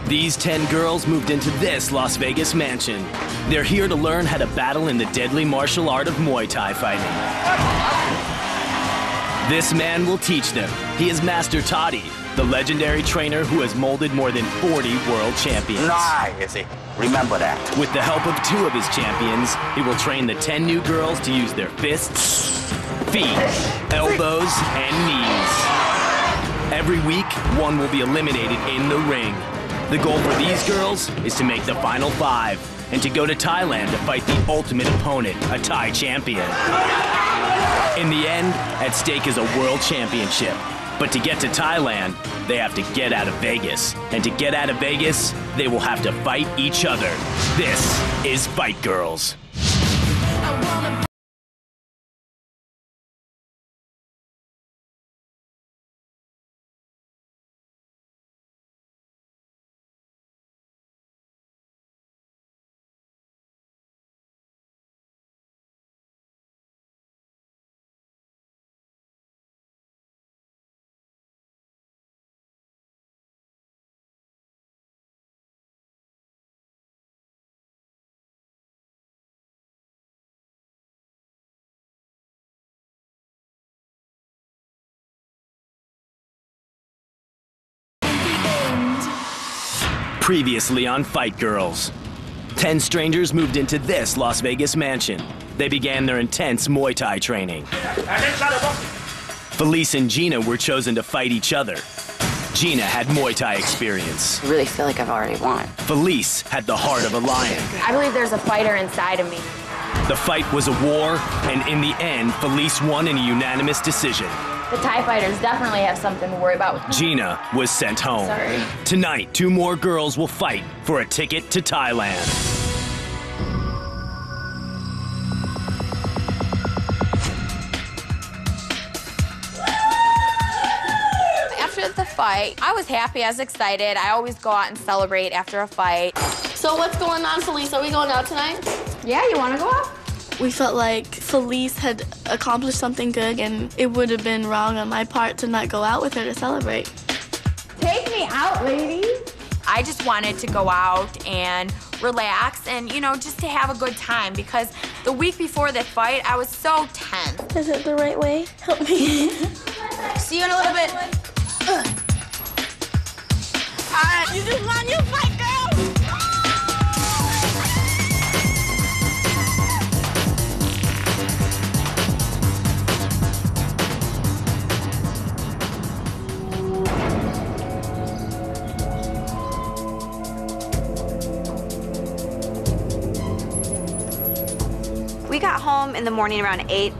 These 10 girls moved into this Las Vegas mansion. They're here to learn how to battle in the deadly martial art of Muay Thai fighting. This man will teach them. He is Master Toddy, the legendary trainer who has molded more than 40 world champions. Nice. Remember that. With the help of 2 of his champions, he will train the 10 new girls to use their fists, feet, elbows, and knees. Every week, one will be eliminated in the ring. The goal for these girls is to make the final 5 and to go to Thailand to fight the ultimate opponent, a Thai champion. In the end, at stake is a world championship. But to get to Thailand, they have to get out of Vegas. And to get out of Vegas, they will have to fight each other. This is Fight Girls. Previously on Fight Girls. 10 strangers moved into this Las Vegas mansion. They began their intense Muay Thai training. Felice and Gina were chosen to fight each other. Gina had Muay Thai experience. I really feel like I've already won. Felice had the heart of a lion. I believe there's a fighter inside of me. The fight was a war, and in the end, Felice won in a unanimous decision. The Thai fighters definitely have something to worry about. Gina was sent home. Sorry. Tonight, 2 more girls will fight for a ticket to Thailand. After the fight, I was happy, I was excited. I always go out and celebrate after a fight. So what's going on, Felice? Are we going out tonight? Yeah, you want to go out? We felt like Felice had accomplished something good, and it would have been wrong on my part to not go out with her to celebrate. Take me out, ladies. I just wanted to go out and relax and, you know, just to have a good time because the week before the fight, I was so tense. Is it the right way? Help me. See you in a little bit. All right, you just won your fight, girl. We got home in the morning around 8.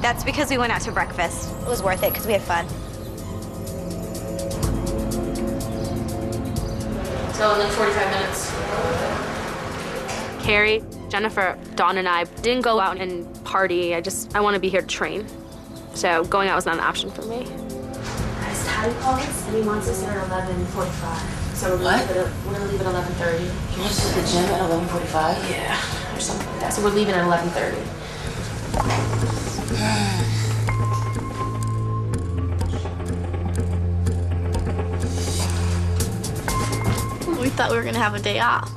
That's because we went out to breakfast. It was worth it because we had fun. So in like 45 minutes. Carrie, Jennifer, Dawn, and I didn't go out and party. I want to be here to train. So going out was not an option for me. Guys, Toddy called us and he wants us there at 11:45. So we're gonna leave at 11:30. He wants to the gym at 11:45? Yeah, or something like that. So we're leaving at 11:30. We thought we were gonna have a day off.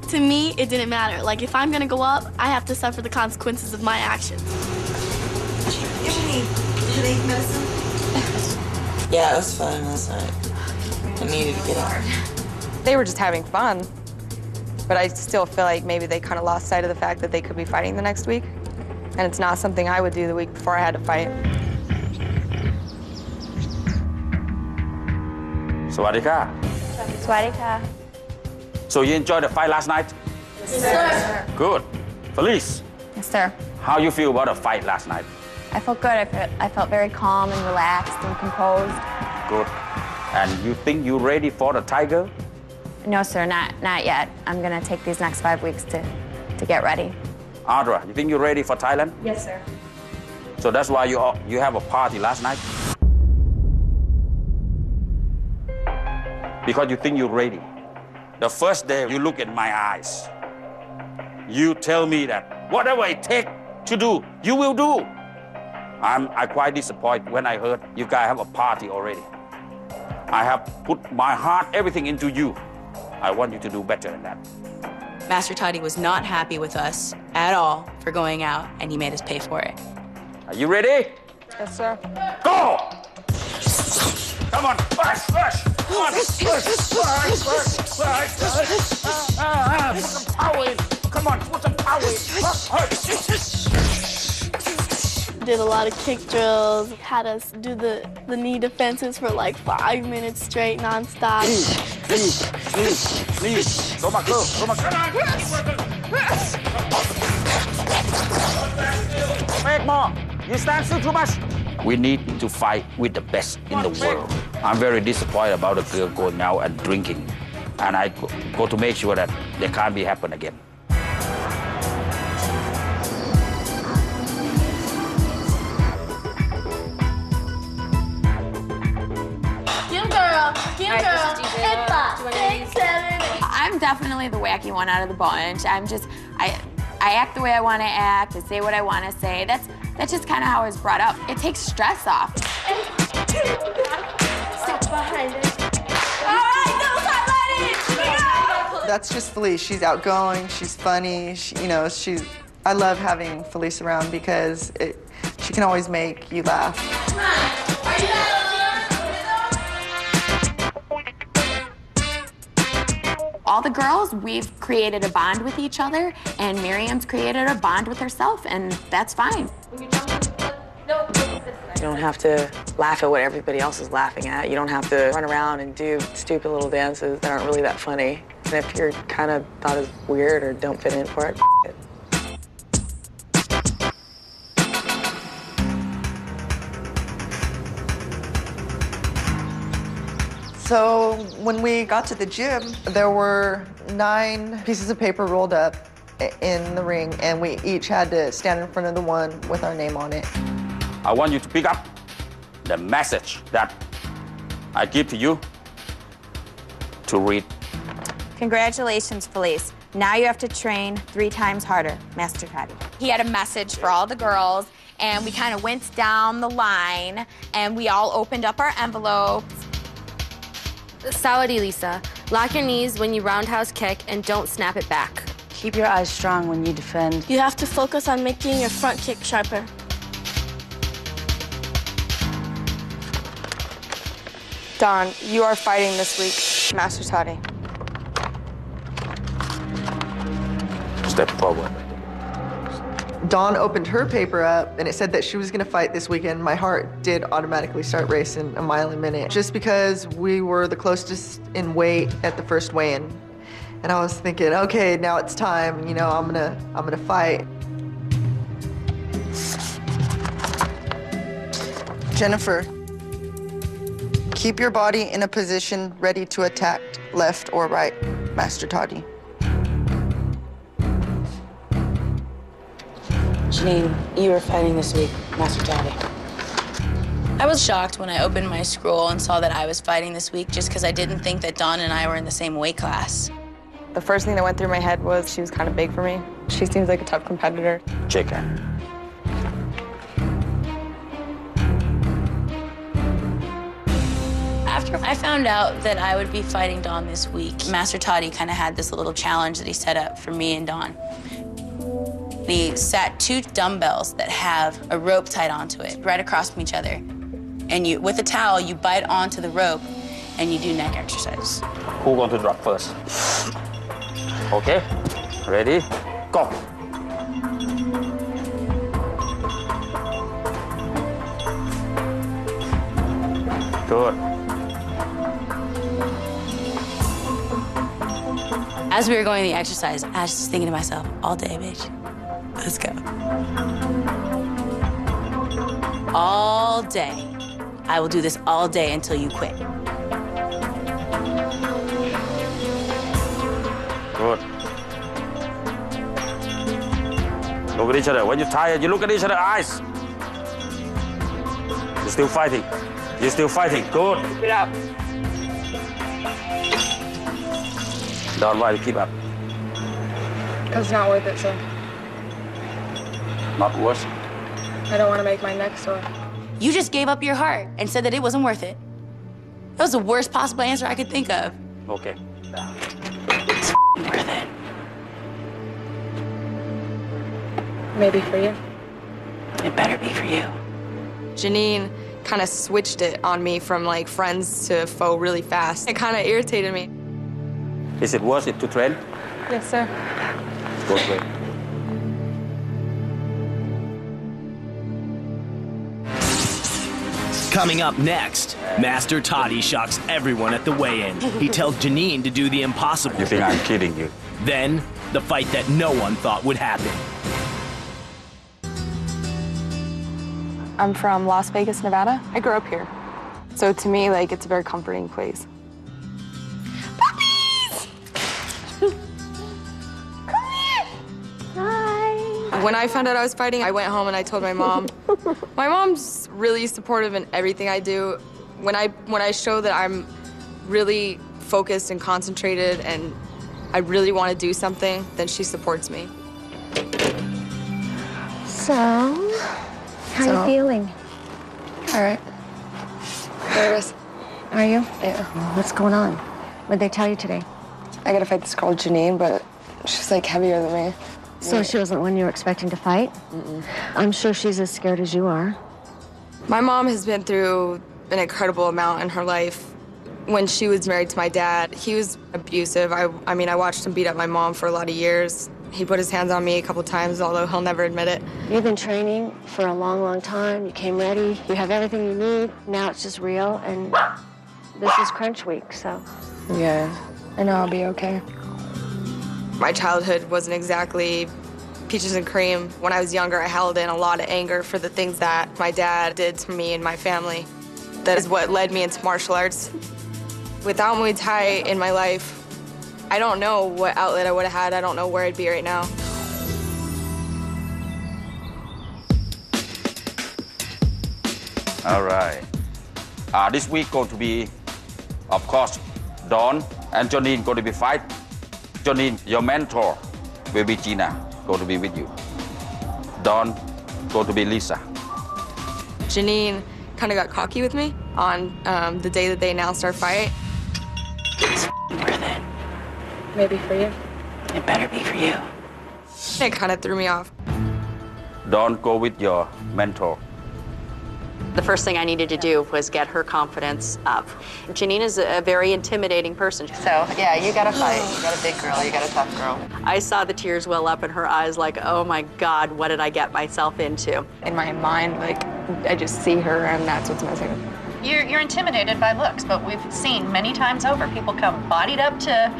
To me, it didn't matter. Like, if I'm gonna go up, I have to suffer the consequences of my actions. Did you take medicine? Yeah, it was fun last night. I needed to get out. They were just having fun, but I still feel like maybe they kind of lost sight of the fact that they could be fighting the next week, and it's not something I would do the week before I had to fight. Sawadika. Swadika. So you enjoyed the fight last night? Yes, sir. Good. Felice, Yes, sir. how you feel about the fight last night? I felt good. I felt very calm and relaxed and composed. Good. And you think you're ready for the Tiger? No, sir, not yet. I'm gonna take these next 5 weeks to get ready. Audra, you think you're ready for Thailand? Yes, sir. So that's why you have a party last night? Because you think you're ready. The first day you look in my eyes, you tell me that whatever it takes to do, you will do. I'm quite disappointed when I heard you guys have a party already. I have put my heart, everything into you. I want you to do better than that. Master Toddy was not happy with us at all for going out, and he made us pay for it. Are you ready? Yes, sir. Go! Come on, push, push! Come on, push, put some power in. Come on, put some power in. Did a lot of kick drills, had us do the knee defenses for like 5 minutes straight, nonstop. Please. Go my girl, go my girl. Make more. You stand still too much. We need to fight with the best in the world. I'm very disappointed about the girl going out and drinking. And I go to make sure that they can't be happen again. I'm definitely the wacky one out of the bunch. I act the way I want to act, I say what I want to say. That's just kind of how I was brought up. It takes stress off. Step behind it. All right, no side. That's just Felice. She's outgoing, she's funny, I love having Felice around because she can always make you laugh. All the girls, we've created a bond with each other, and Miriam's created a bond with herself, and that's fine. You don't have to laugh at what everybody else is laughing at. You don't have to run around and do stupid little dances that aren't really that funny. And if you're kind of thought as weird or don't fit in for it, it. So when we got to the gym, there were 9 pieces of paper rolled up in the ring, and we each had to stand in front of the one with our name on it. I want you to pick up the message that I give to you to read. Congratulations, Felice. Now you have to train 3 times harder, Master Toddy. He had a message for all the girls, and we kind of went down the line, and we all opened up our envelopes. Sawadee, Lisa. Lock your knees when you roundhouse kick and don't snap it back. Keep your eyes strong when you defend. You have to focus on making your front kick sharper. Dawn, you are fighting this week, Master Toddy. Step forward. Dawn opened her paper up, and it said that she was going to fight this weekend. My heart did automatically start racing a mile a minute, just because we were the closest in weight at the first weigh-in. And I was thinking, okay, now it's time. I'm gonna fight. Jennifer, keep your body in a position ready to attack, left or right, Master Toddy. Janine, you are fighting this week, Master Toddy. I was shocked when I opened my scroll and saw that I was fighting this week just because I didn't think that Dawn and I were in the same weight class. The first thing that went through my head was she was kind of big for me. She seems like a tough competitor. Chicken. After I found out that I would be fighting Dawn this week, Master Toddy kind of had this little challenge that he set up for me and Dawn. He sat 2 dumbbells that have a rope tied onto it, right across from each other. And with a towel, you bite onto the rope, and you do neck exercise. Who going to drop first? Okay, ready, go. Good. As we were going to the exercise, I was just thinking to myself, all day, bitch. Let's go. All day. I will do this all day until you quit. Good. Look at each other. When you're tired, you look at each other's eyes. You're still fighting. You're still fighting. Good. Keep it up. Don't worry, keep up. It's not worth it, sir. Not worse. I don't want to make my neck sore. You just gave up your heart and said that it wasn't worth it. That was the worst possible answer I could think of. Okay. worth it. Maybe for you. It better be for you. Janine kind of switched it on me from like friends to foe really fast. It kind of irritated me. Is it worth it to train? Yes, sir. Go train. Coming up next, Master Toddy shocks everyone at the weigh-in. He tells Janine to do the impossible. You think I'm kidding you? Then, the fight that no one thought would happen. I'm from Las Vegas, Nevada. I grew up here. So to me, like, it's a very comforting place. When I found out I was fighting, I went home and I told my mom. My mom's really supportive in everything I do. When I show that I'm really focused and concentrated and I really want to do something, then she supports me. So, how are you feeling? All right. Nervous. Are you? Yeah. What's going on? What'd they tell you today? I gotta fight this girl, Janine, but she's like heavier than me. So she wasn't one you were expecting to fight? Mm-mm. I'm sure she's as scared as you are. My mom has been through an incredible amount in her life. When she was married to my dad, he was abusive. I mean, I watched him beat up my mom for a lot of years. He put his hands on me a couple times, although he'll never admit it. You've been training for a long, long time. You came ready. You have everything you need. Now it's just real, and this is crunch week, so. Yeah, I know I'll be okay. My childhood wasn't exactly peaches and cream. When I was younger, I held in a lot of anger for the things that my dad did to me and my family. That is what led me into martial arts. Without Muay Thai in my life, I don't know what outlet I would have had. I don't know where I'd be right now. All right. This week going to be, of course, Dawn and Janine going to be fight. Janine, your mentor will be Gina, going to be with you. Dawn, going to be Lisa. Janine kind of got cocky with me on the day that they announced our fight. It's worth it. Maybe for you. It better be for you. It kind of threw me off. Dawn, go with your mentor. The first thing I needed to do was get her confidence up. Janine is a very intimidating person. So, yeah, you gotta fight. You got a big girl, you got a tough girl. I saw the tears well up in her eyes like, oh my God, what did I get myself into? In my mind, like, I just see her and that's what's missing. You're intimidated by looks, but we've seen many times over, people come bodied up to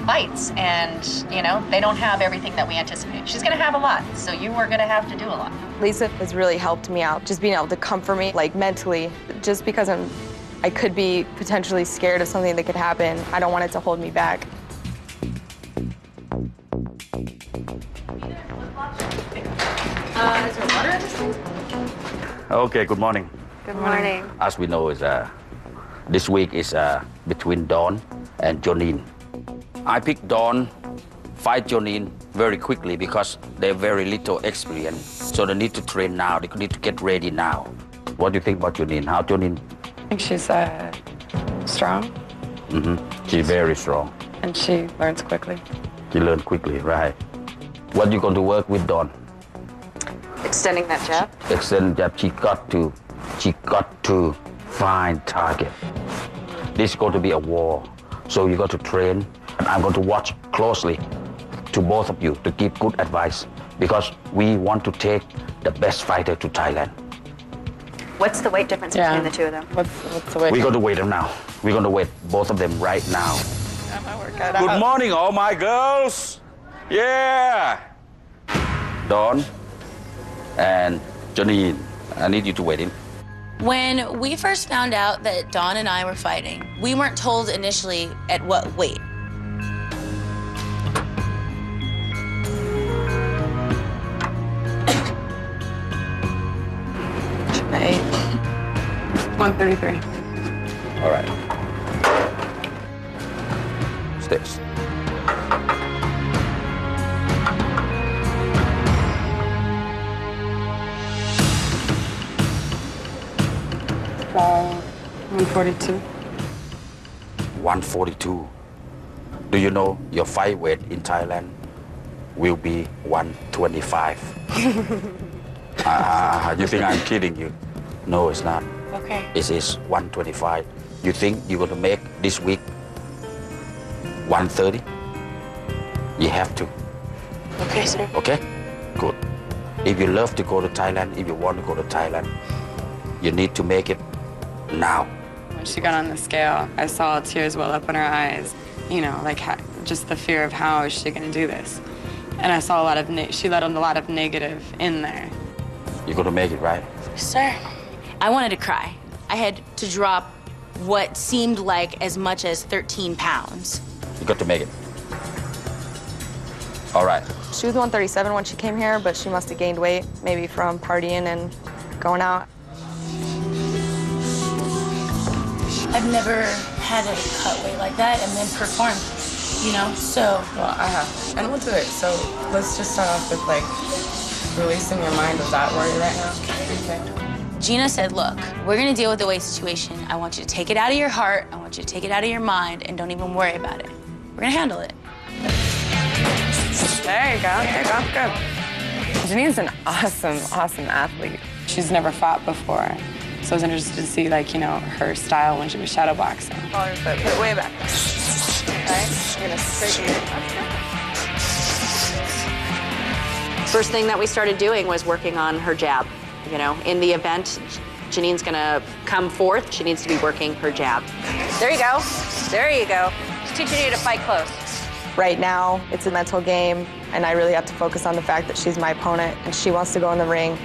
fights and, you know, they don't have everything that we anticipate. She's gonna have a lot, so you are gonna have to do a lot. Lisa has really helped me out, just being able to comfort me, like mentally, just because I could be potentially scared of something that could happen. I don't want it to hold me back. Is there water at this thing? Okay, good morning. Good morning. As we know, this week is between Dawn and Janine. I picked Dawn, fight Janine very quickly because they have very little experience. So they need to train now. They need to get ready now. What do you think about Janine? How Janine? I think she's strong. Mm-hmm. She's very strong. And she learns quickly. She learns quickly, right. What you going to work with Dawn? Extending that jab? Extending jab. She got to find target. This is going to be a war. So you got to train. And I'm going to watch closely to both of you to give good advice because we want to take the best fighter to Thailand. What's the weight difference between the two of them? What's the weight? We're going to weigh them now. We're going to weigh both of them right now. Good morning, all my girls. Yeah. Dawn and Janine, I need you to weigh in. When we first found out that Dawn and I were fighting, we weren't told initially at what weight. Eight. 133. All right. Steps. Wow. 142. 142. Do you know your fight weight in Thailand will be 125? You think I'm kidding you? No, it's not. Okay. It is 125. You think you're going to make this week 130? You have to. Okay, sir. Okay? Good. If you love to go to Thailand, if you want to go to Thailand, you need to make it now. When she got on the scale, I saw tears well up in her eyes. You know, like just the fear of how is she going to do this. And I saw a lot of, she let a lot of negative in there. You're going to make it, right? Sir, I wanted to cry. I had to drop what seemed like as much as 13 pounds. You got to make it. All right. She was 137 when she came here, but she must have gained weight, maybe from partying and going out. I've never had a cut weight like that and then performed, you know, so. Well, I have, and we'll do it. So let's just start off with like releasing your mind of that worry right now. Okay. Gina said, look, we're gonna deal with the weight situation. I want you to take it out of your heart. I want you to take it out of your mind and don't even worry about it. We're gonna handle it. There you go, good. Janine's an awesome, awesome athlete. She's never fought before. So I was interested to see, like, you know, her style when she was shadow boxing. Follow your foot, put it way back. All right, you're gonna straighten it. First thing that we started doing was working on her jab. You know, in the event, Janine's gonna come forth, she needs to be working her jab. There you go. There you go. She's teaching you to fight close. Right now, it's a mental game, and I really have to focus on the fact that she's my opponent, and she wants to go in the ring,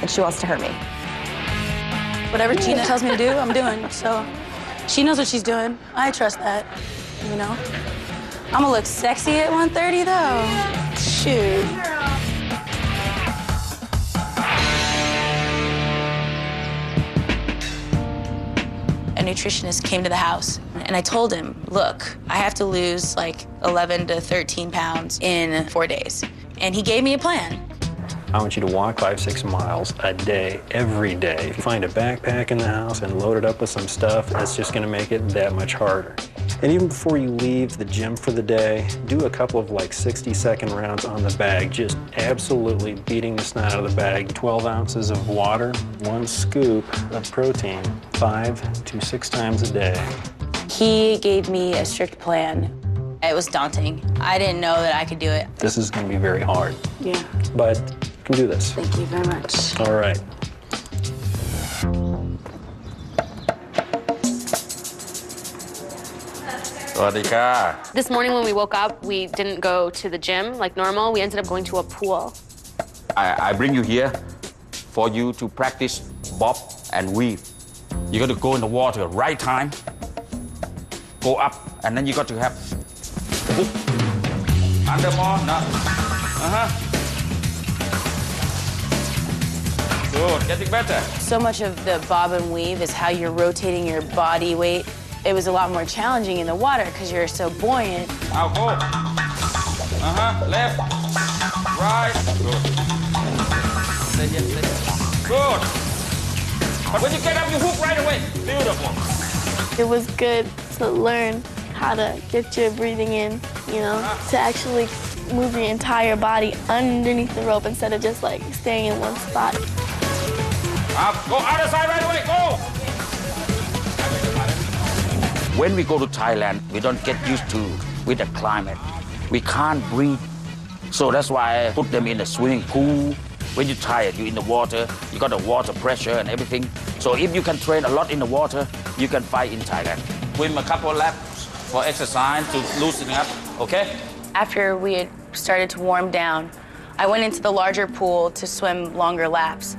and she wants to hurt me. Whatever Gina tells me to do, I'm doing. So she knows what she's doing. I trust that, you know. I'm gonna look sexy at 130 though. Shoot. A nutritionist came to the house and I told him, look, I have to lose like 11 to 13 pounds in 4 days. And he gave me a plan. I want you to walk 5-6 miles a day, every day. If you find a backpack in the house and load it up with some stuff, that's just gonna make it that much harder. And even before you leave the gym for the day, do a couple of like 60-second rounds on the bag, just absolutely beating the snot out of the bag. 12 ounces of water, 1 scoop of protein, 5 to 6 times a day. He gave me a strict plan. It was daunting. I didn't know that I could do it. This is gonna be very hard. Yeah. But you can do this. Thank you very much. All right. This morning when we woke up, we didn't go to the gym like normal. We ended up going to a pool. I bring you here for you to practice bob and weave. You got to go in the water right time, go up, and then you got to have hook. Under more, no. Good, getting better. So much of the bob and weave is how you're rotating your body weight. It was a lot more challenging in the water because you're so buoyant. Now go. Left, right. Good. Good. But when you get up, you hook right away. Beautiful. It was good to learn how to get your breathing in, you know, to actually move your entire body underneath the rope instead of just like staying in one spot. Go other side right away, go! When we go to Thailand, we don't get used to with the climate. We can't breathe. So that's why I put them in a swimming pool. When you're tired, you're in the water, you got the water pressure and everything. So if you can train a lot in the water, you can fight in Thailand. Swim a couple laps for exercise to loosen up, okay? After we had started to warm down, I went into the larger pool to swim longer laps.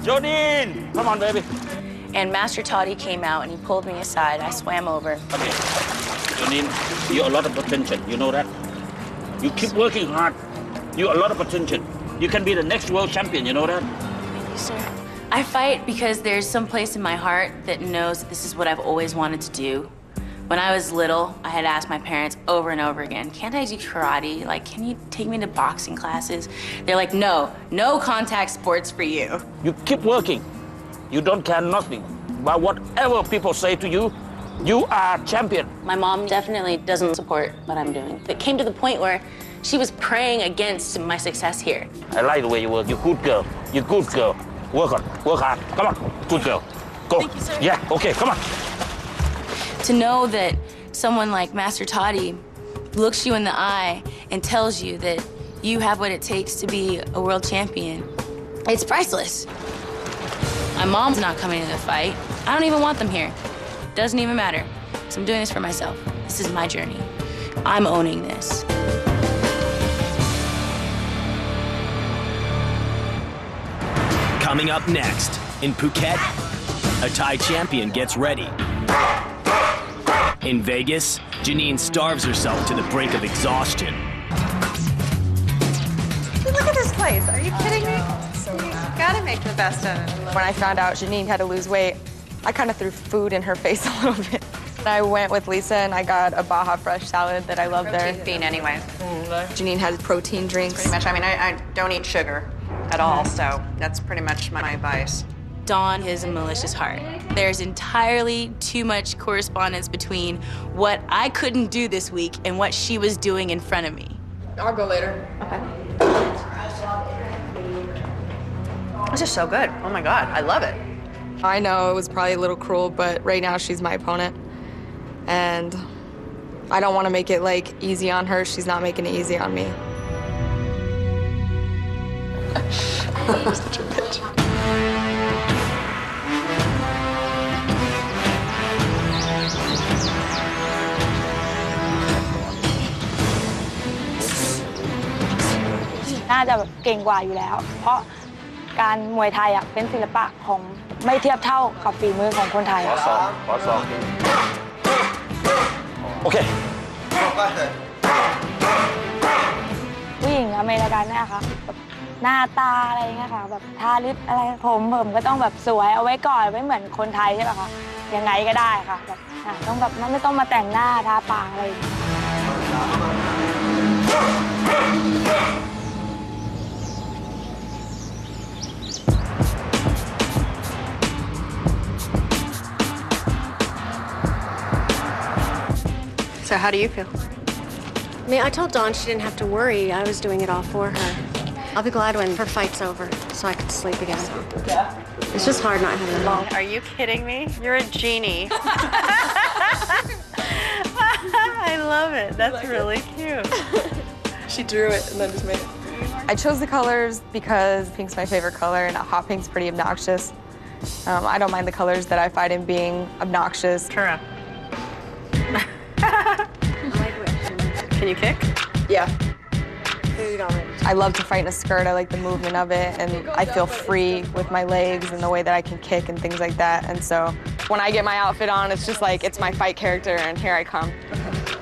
Jodine, come on, baby. And Master Toddy came out and he pulled me aside. I swam over. Okay. Jodine, you have a lot of potential, you know that? You keep working hard. You have a lot of potential. You can be the next world champion, you know that? Thank you, sir. I fight because there's some place in my heart that knows this is what I've always wanted to do. When I was little, I had asked my parents over and over again, can't I do karate? Like, can you take me to boxing classes? They're like, no contact sports for you. You keep working. You don't care nothing about whatever people say to you. You are champion. My mom definitely doesn't support what I'm doing. It came to the point where she was praying against my success here. I like the way you work. You're good girl. You're good girl. Work on. Work hard. Come on. Good girl. Go. Thank you, sir. Yeah, okay, come on. To know that someone like Master Toddy looks you in the eye and tells you that you have what it takes to be a world champion, it's priceless. My mom's not coming to the fight. I don't even want them here. Doesn't even matter. So I'm doing this for myself. This is my journey. I'm owning this. Coming up next, in Phuket, a Thai champion gets ready. In Vegas, Janine starves herself to the brink of exhaustion. Look at this place. Are you kidding me? You gotta make the best of it. When I found out Janine had to lose weight, I kind of threw food in her face a little bit. I went with Lisa and I got a Baja Fresh salad that I love there. Protein fiend anyway. Janine had protein drinks. Pretty much, I mean, I don't eat sugar at all, so that's pretty much my advice. Dawn has a malicious heart. There's entirely too much correspondence between what I couldn't do this week and what she was doing in front of me. I'll go later. Okay. This is so good. Oh my God, I love it. I know it was probably a little cruel, but right now she's my opponent. And I don't want to make it like easy on her. She's not making it easy on me. Such a bitch.น่าจะแบบเก่งกว่าอยู่แล้ว เพราะการมวยไทยเป็นศิลปะของไม่เทียบเท่ากับฝีมือของคนไทย ขอสองโอเค ผู้หญิงอเมริกันเนี่ยค่ะแบบหน้าตาอะไรเงี้ยค่ะแบบทาลิปอะไรผมก็ต้องแบบสวยเอาไว้ก่อนไม่เหมือนคนไทยใช่ป่ะคะยังไงก็ได้ค่ะแบบต้องแบบไม่ต้องมาแต่งหน้าทาปากอะไรอย่างเงี้ย So how do you feel? I mean, I told Dawn she didn't have to worry. I was doing it all for her. I'll be glad when her fight's over so I can sleep again. Yeah. It's just hard not having her. Are you kidding me? You're a genie. I love it. That's really cute. She drew it and then just made it. I chose the colors because pink's my favorite color and hot pink's pretty obnoxious. I don't mind the colors that I fight in being obnoxious. Turn around. Can you kick? Yeah. I love to fight in a skirt. I like the movement of it, and I feel free with my legs and the way that I can kick and things like that. And so when I get my outfit on, it's just like it's my fight character, and here I come.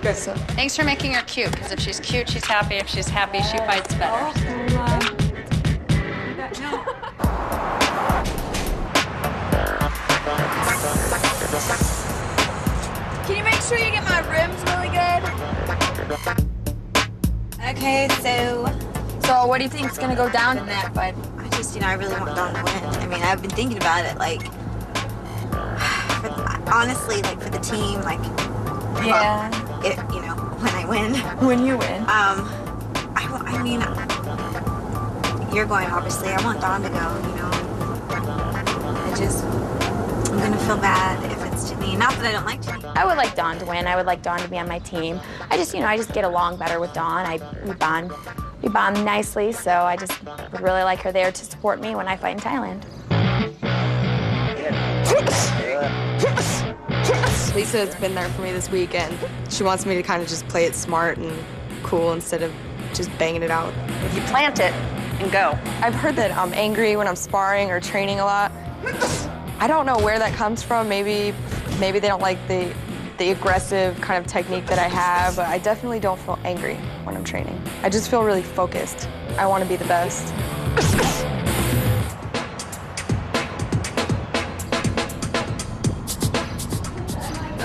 Good. Thanks for making her cute, because if she's cute, she's happy. If she's happy, she fights better. Can you make sure you get my rims really good? Okay, so what do you think is gonna go down in that fight? I just, I really want Dawn to win. I mean, I've been thinking about it, like, honestly, like, for the team, like, yeah, when I win. When you win. I mean, you're going, obviously. I want Dawn to go, I'm gonna feel bad if it's Janine. Not that I don't like Janine. I would like Dawn to win. I would like Dawn to be on my team. I just get along better with Dawn. We bond nicely, so I just would really like her there to support me when I fight in Thailand. Lisa has been there for me this week, and she wants me to kind of just play it smart and cool instead of just banging it out. If you plant it and go. I've heard that I'm angry when I'm sparring or training a lot. I don't know where that comes from. Maybe they don't like the aggressive kind of technique that I have, but I definitely don't feel angry when I'm training. I just feel really focused. I want to be the best.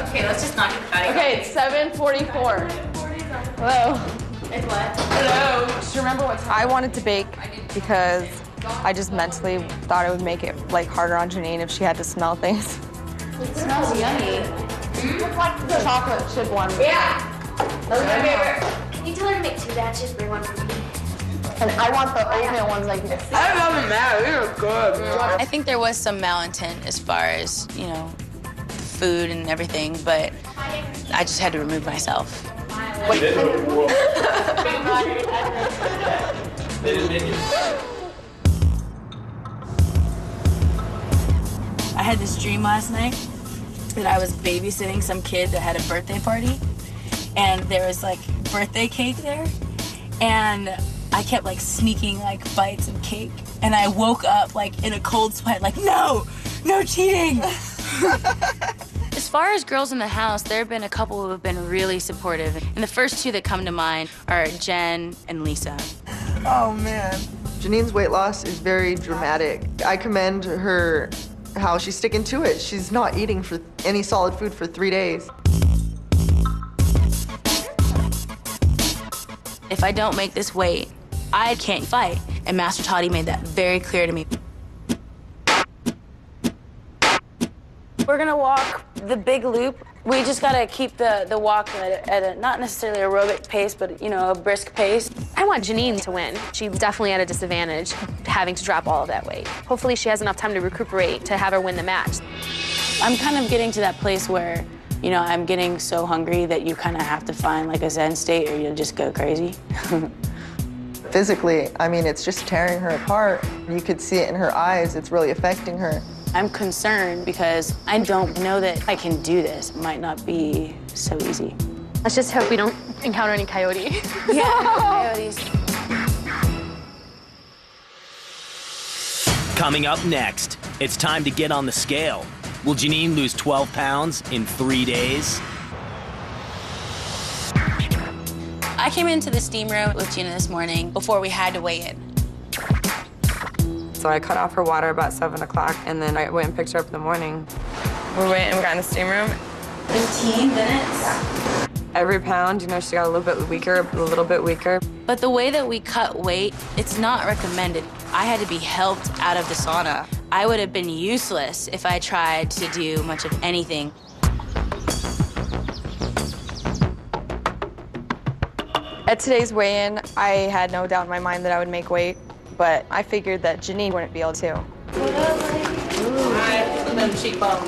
Okay, let's just knock it out. Okay, it's 7:44. Hello. It's what? Hello. Just remember what time. I wanted to bake because I just mentally thought it would make it like harder on Janine if she had to smell things. It smells yummy. It's like the chocolate chip one. Yeah. Those are my favorite. Can you tell her to make 2 batches? Bring one for me. And I want the oatmeal ones like this. I love them now. They're good. I think there was some malintent as far as, you know, food and everything, but I just had to remove myself. I had this dream last night that I was babysitting some kid that had a birthday party, and there was like birthday cake there, and I kept like sneaking like bites of cake, and I woke up like in a cold sweat, like no cheating. As far as girls in the house, there have been a couple who have been really supportive, and the first 2 that come to mind are Jen and Lisa. Oh man. Janine's weight loss is very dramatic. I commend her how she's sticking to it. She's not eating for any solid food for 3 days. If I don't make this weight, I can't fight. And Master Toddy made that very clear to me. We're gonna walk the big loop. We just gotta keep the walk at a not necessarily aerobic pace, but, you know, a brisk pace. I want Janine to win. She's definitely at a disadvantage having to drop all of that weight. Hopefully she has enough time to recuperate to have her win the match. I'm kind of getting to that place where, you know, I'm getting so hungry that you kind of have to find like a Zen state or you'll just go crazy. Physically, I mean, it's just tearing her apart. You could see it in her eyes. It's really affecting her. I'm concerned because I don't know that I can do this. It might not be so easy. Let's just hope we don't encounter any coyote. Yeah, coyotes. Coming up next, it's time to get on the scale. Will Janine lose 12 pounds in 3 days? I came into the steam room with Gina this morning before we had to weigh in. So I cut off her water about 7 o'clock, and then I went and picked her up in the morning. We went and we got in the steam room. 15 minutes. Every pound, you know, she got a little bit weaker, a little bit weaker. But the way that we cut weight, it's not recommended. I had to be helped out of the sauna. I would have been useless if I tried to do much of anything. At today's weigh-in, I had no doubt in my mind that I would make weight, but I figured that Janine wouldn't be able to.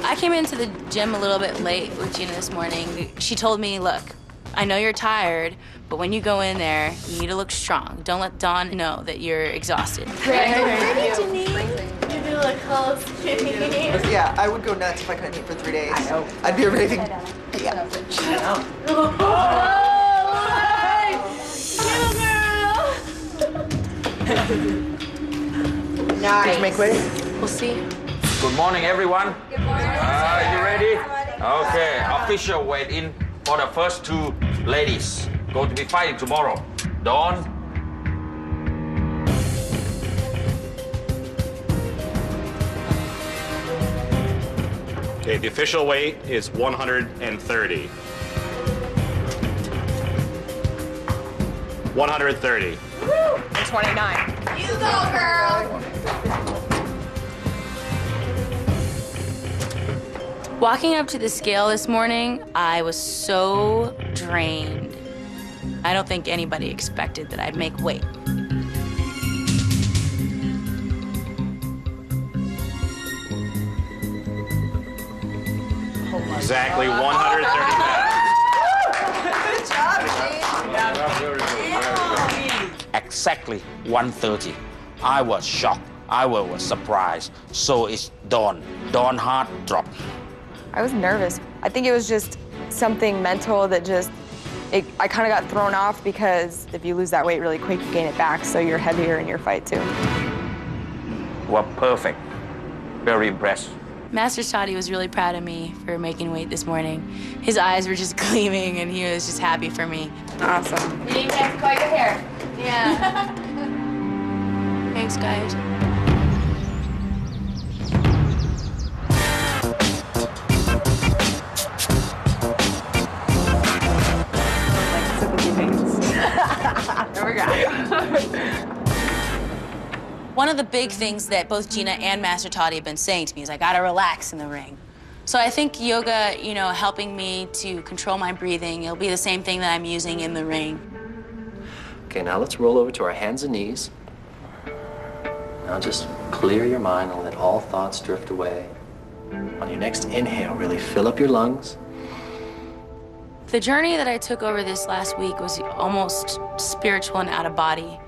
I came into the gym a little bit late with Gina this morning. She told me, look, I know you're tired, but when you go in there, you need to look strong. Don't let Dawn know that you're exhausted. You do look close. Yeah, I would go nuts if I couldn't eat for 3 days. I know. I'd be a raving. Yeah. I know. Nice. Did you make weight? We'll see. Good morning, everyone. Good morning. You ready? Okay, official weigh-in for the first 2 ladies. Going to be fighting tomorrow. Dawn. Okay, the official weight is 130. 130. Woo! And 29. You go, girl. Walking up to the scale this morning, I was so drained. I don't think anybody expected that I'd make weight. Exactly 130 pounds. Good job, exactly 130. I was shocked. I was surprised. So it's Dawn. Dawn heart dropped. I was nervous. I think it was just something mental that I kind of got thrown off because if you lose that weight really quick, you gain it back, so you're heavier in your fight too. Well, perfect. Very impressed. Master Toddy was really proud of me for making weight this morning. His eyes were just gleaming and he was just happy for me. Awesome. You have quite good hair. Yeah. Thanks, guys. There we go. One of the big things that both Gina and Master Toddy have been saying to me is I gotta relax in the ring. So I think yoga, you know, helping me to control my breathing, it'll be the same thing that I'm using in the ring. Okay, now let's roll over to our hands and knees. Now just clear your mind and let all thoughts drift away. On your next inhale, really fill up your lungs. The journey that I took over this last week was almost spiritual and out of body.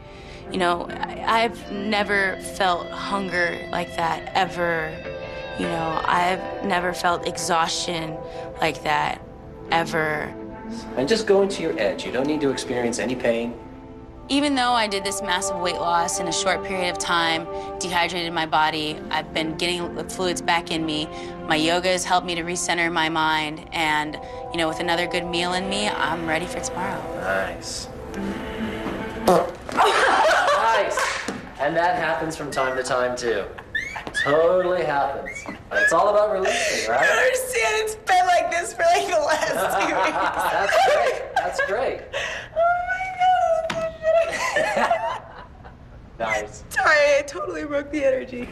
You know, I've never felt hunger like that, ever. You know, I've never felt exhaustion like that, ever. And just go into your edge. You don't need to experience any pain. Even though I did this massive weight loss in a short period of time, dehydrated my body, I've been getting the fluids back in me. My yoga has helped me to recenter my mind. And, you know, with another good meal in me, I'm ready for tomorrow. Nice. Nice. And that happens from time to time, too. Totally happens. It's all about releasing, right? I don't understand. It's been like this for like the last 2 weeks. That's great. That's great. Nice. Sorry, I totally broke the energy.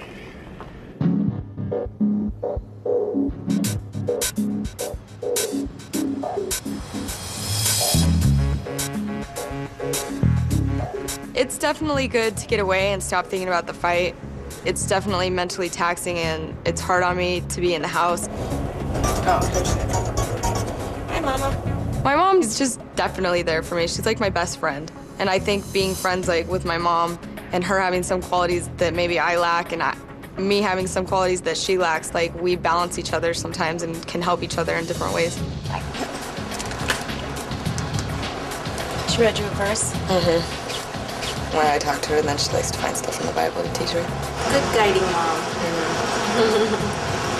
It's definitely good to get away and stop thinking about the fight. It's definitely mentally taxing, and it's hard on me to be in the house. Oh, hi, Mama. My mom is just definitely there for me. She's like my best friend. And I think being friends like with my mom and her having some qualities that maybe I lack and me having some qualities that she lacks, like we balance each other sometimes and can help each other in different ways. She read you a verse? Mm-hmm. When I talk to her, and then she likes to find stuff in the Bible to teach her. Good guiding mom.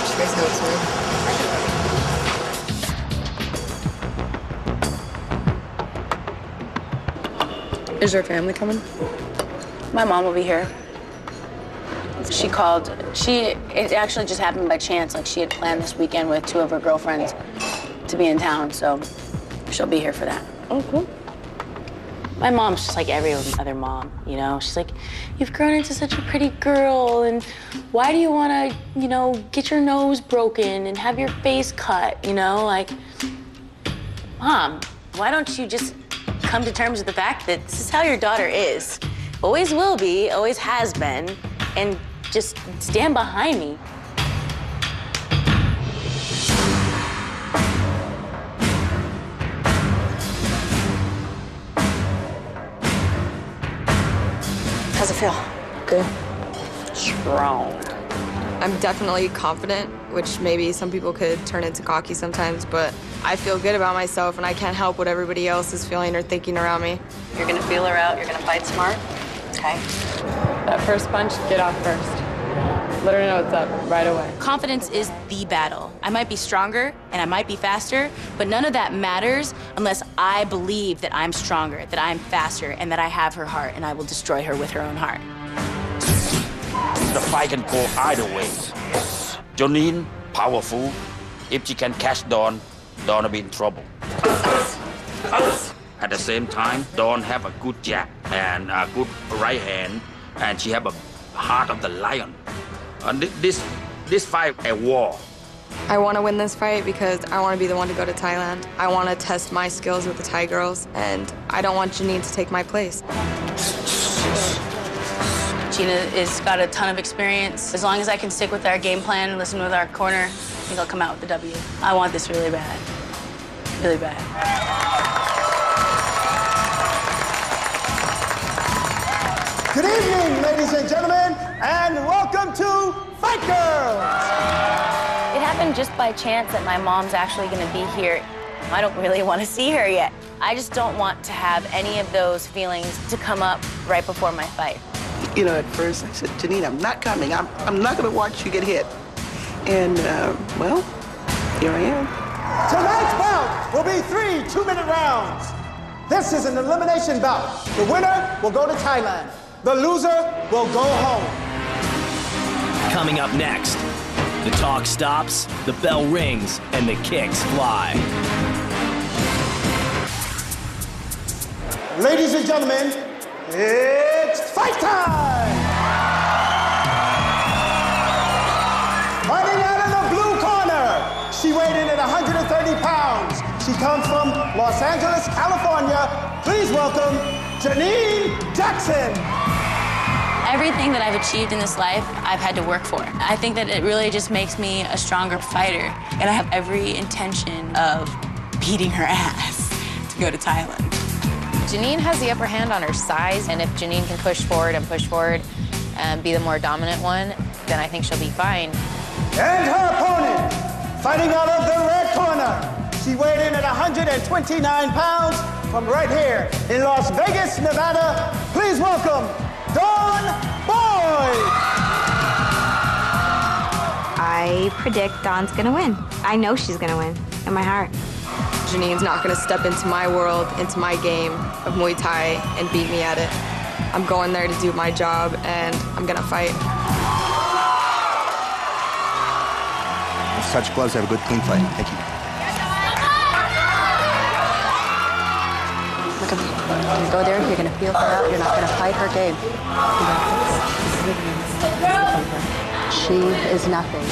She always helps me. Is your family coming? My mom will be here. She called. It actually just happened by chance. Like, she had planned this weekend with 2 of her girlfriends to be in town, so she'll be here for that. Oh, cool. My mom's just like every other mom, you know? She's like, you've grown into such a pretty girl, and why do you want to, you know, get your nose broken and have your face cut, you know? Like, Mom, why don't you just come to terms with the fact that this is how your daughter is. Always will be, always has been, and just stand behind me. How's it feel? Good. Strong. I'm definitely confident, which maybe some people could turn into cocky sometimes, but I feel good about myself and I can't help what everybody else is feeling or thinking around me. You're gonna feel her out, you're gonna fight smart. Okay. That first punch, get off first. Let her know it's up right away. Confidence is the battle. I might be stronger and I might be faster, but none of that matters unless I believe that I'm stronger, that I'm faster, and that I have her heart, and I will destroy her with her own heart. The fight can go either way. Janine, powerful. If she can catch Dawn, Dawn will be in trouble. At the same time, Dawn have a good jab and a good right hand, and she have a heart of the lion. And this fight a war. I want to win this fight because I want to be the one to go to Thailand. I want to test my skills with the Thai girls, and I don't want Janine to take my place. Gina has got a ton of experience. As long as I can stick with our game plan and listen with our corner, I think I'll come out with the W. I want this really bad. Really bad. Good evening, ladies and gentlemen, and welcome to Fight Girls! It happened just by chance that my mom's actually going to be here. I don't really want to see her yet. I just don't want to have any of those feelings to come up right before my fight. You know, at first I said, Janine, I'm not coming. I'm not going to watch you get hit. And, well, here I am. Tonight's bout will be 3 2-minute rounds. This is an elimination bout. The winner will go to Thailand. The loser will go home. Coming up next, the talk stops, the bell rings, and the kicks fly. Ladies and gentlemen, it's fight time! Fighting out of the blue corner, comes from Los Angeles, California. Please welcome Janine Jackson. Everything that I've achieved in this life, I've had to work for. I think that it really just makes me a stronger fighter, and I have every intention of beating her ass to go to Thailand. Janine has the upper hand on her size, and if Janine can push forward and be the more dominant one, then I think she'll be fine. And her opponent, fighting out of the red corner. She weighed in at 129 pounds from right here in Las Vegas, Nevada. Please welcome Dawn Boyd. I predict Dawn's gonna win. I know she's gonna win, in my heart. Janine's not gonna step into my world, into my game of Muay Thai and beat me at it. I'm going there to do my job, and I'm gonna fight. Let's touch gloves, have a good, clean fight. Thank you. Look at me. You go there, you're gonna feel her out, you're not gonna fight her game. She is nothing.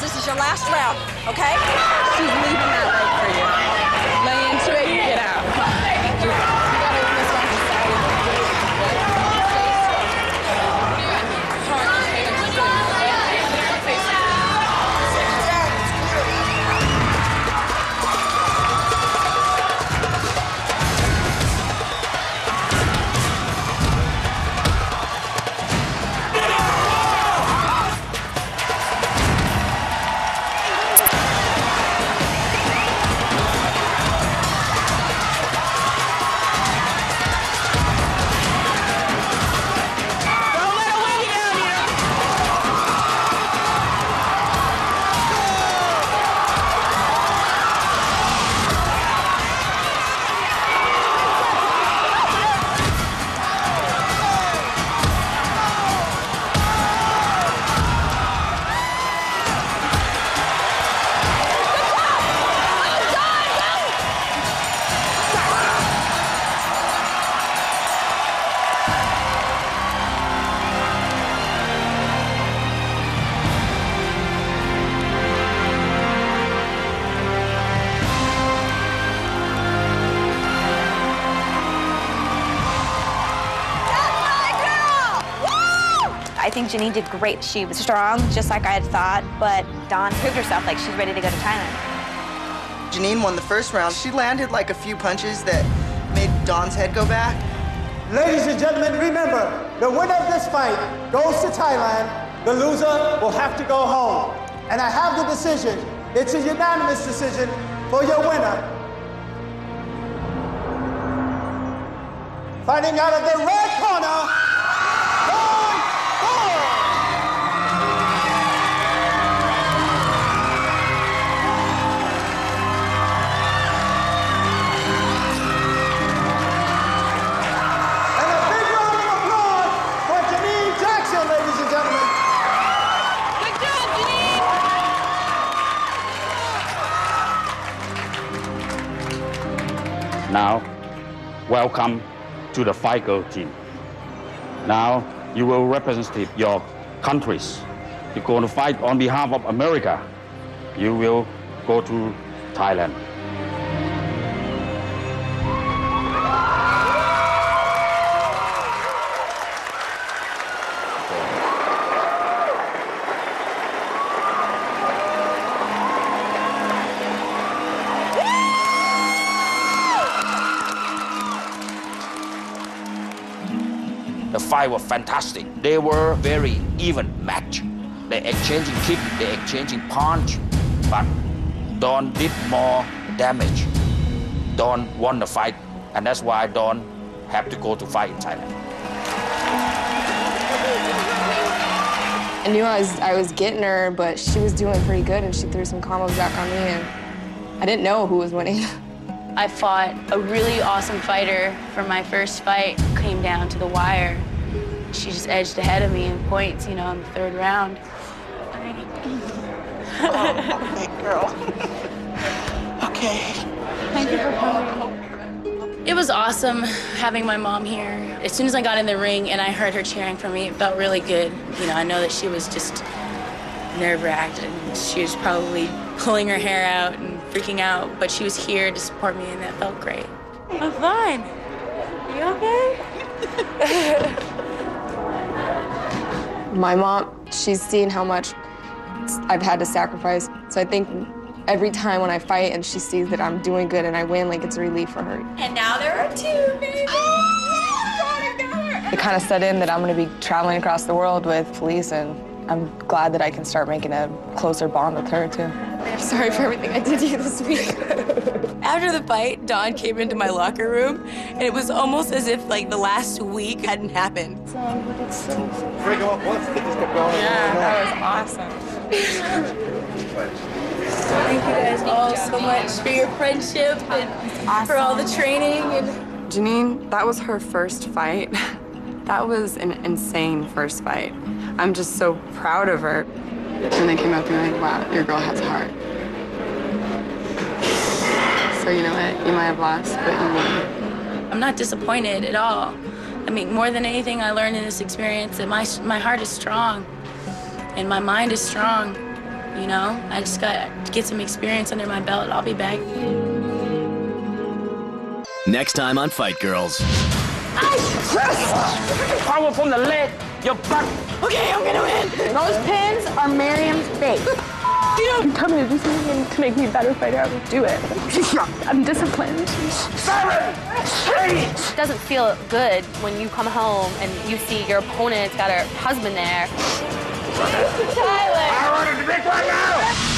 This is your last round, okay? She's leaving that leg for you. Lay into it, get out. I think Janine did great. She was strong, just like I had thought, but Dawn proved herself like she's ready to go to Thailand. Janine won the first round. She landed like a few punches that made Dawn's head go back. Ladies and gentlemen, remember, the winner of this fight goes to Thailand. The loser will have to go home. And I have the decision. It's a unanimous decision for your winner. Fighting out of the red corner, Now, welcome to the Fight Girl team. Now, you will represent your countries. You're going to fight on behalf of America. You will go to Thailand. The fight was fantastic. They were very even match. They exchanging kick, they exchanging punch, but Don did more damage. Don won the fight, and that's why Don have to go to fight in Thailand. I knew I was getting her, but she was doing pretty good, and she threw some combos back on me, and I didn't know who was winning. I fought a really awesome fighter for my first fight. Came down to the wire. She just edged ahead of me in points, you know, in the third round. Oh, okay, girl. Okay. Thank you for coming. It was awesome having my mom here. As soon as I got in the ring and I heard her cheering for me, it felt really good. You know, I know that she was just nerve-wracked and she was probably pulling her hair out and freaking out, but she was here to support me and that felt great. I'm fine. You okay? My mom, she's seen how much I've had to sacrifice. So I think every time when I fight and she sees that I'm doing good and I win, like it's a relief for her. And now there are two, baby. It kind of set in that I'm going to be traveling across the world with police, and I'm glad that I can start making a closer bond with her, too. I'm sorry for everything I did to you this week. After the fight, Dawn came into my locker room, and it was almost as if, like, the last week hadn't happened. Break them up once, they just kept going. Yeah, that was awesome. Thank you guys all so much for your friendship and for all the training. And Janine, that was her first fight. That was an insane first fight. I'm just so proud of her. And they came up to me like, wow, your girl has a heart. So you know what? You might have lost, but you won. I'm not disappointed at all. I mean, more than anything, I learned in this experience that my heart is strong and my mind is strong. You know, I just got to get some experience under my belt. I'll be back. Next time on Fight Girls. Power from the leg, your back. Okay, I'm gonna win. Those pins are Miriam's fate. You don't tell me to do something to make me a better fighter, I will do it. I'm disciplined. 7, 8. It doesn't feel good when you come home and you see your opponent's got her husband there. Tyler! I wanted to make one now!